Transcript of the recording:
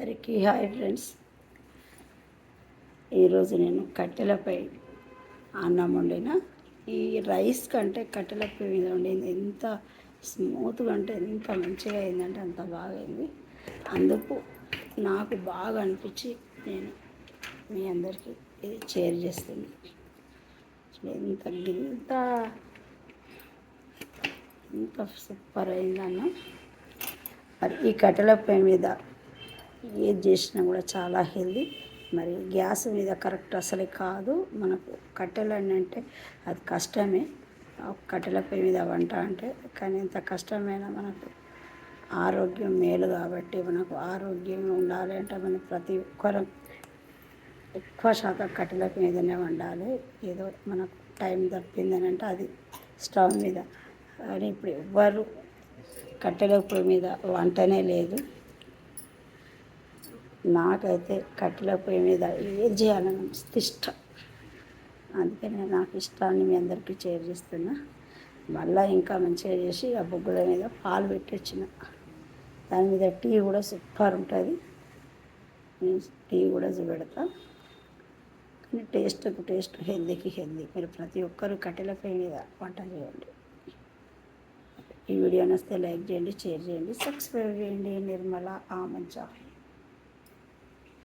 అందరికీ hi friends. ఈరోజు నేను కట్టెలపై అన్నం వండిన. ఈ రైస్ కంటే కట్టెలపై మీద వండింది ఎంత స్మూత్గా అంటే ఎంత మంచిగా అయిందంటే అంత బాగా అయింది. అందుకు నాకు బాగా అనిపించి నేను మీ అందరికీ ఇది షేర్ చేస్తుంది. ఎంత ఇంత ఇంత సూపర్ అయిందన్న. మరి ఈ కట్టెలపై మీద ఏది చేసినా కూడా చాలా హెల్దీ. మరి గ్యాస్ మీద కరెక్ట్ అసలే కాదు. మనకు కట్టెలు అంటే అది కష్టమే, కట్టెలపై మీద వంట అంటే. కానీ ఎంత కష్టమైనా మనకు ఆరోగ్యం మేలు కాబట్టి మనకు ఆరోగ్యంగా ఉండాలి అంటే మనం ప్రతి ఒక్కరం ఎక్కువ శాతం కట్టెల మీదనే వండాలి. ఏదో మనకు టైం తప్పిందని అంటే అది స్టవ్ మీద. కానీ ఇప్పుడు ఎవ్వరు కట్టెల పొయ్యి మీద వంటనే లేదు. నాకైతే కట్టెల పొయ్యి మీద ఏది చేయాలని మస్తు ఇష్టం. అందుకని నాకు ఇష్టాన్ని మీ అందరికీ షేర్ చేస్తున్నా. మళ్ళీ ఇంకా మంచిగా చేసి ఆ బొగ్గుల మీద పాలు పెట్టొచ్చిన. దాని మీద టీ కూడా సూపర్ ఉంటుంది. నేను టీ కూడా చూపెడతా. కానీ టేస్ట్ హెల్దీకి హెల్దీ. మీరు ప్రతి ఒక్కరు కట్టెల పొయ్యి మీద వంట చేయండి. ఈ వీడియో నచ్చితే లైక్ చేయండి, షేర్ చేయండి, సబ్స్క్రైబ్ చేయండి. నిర్మల ఆమంచ.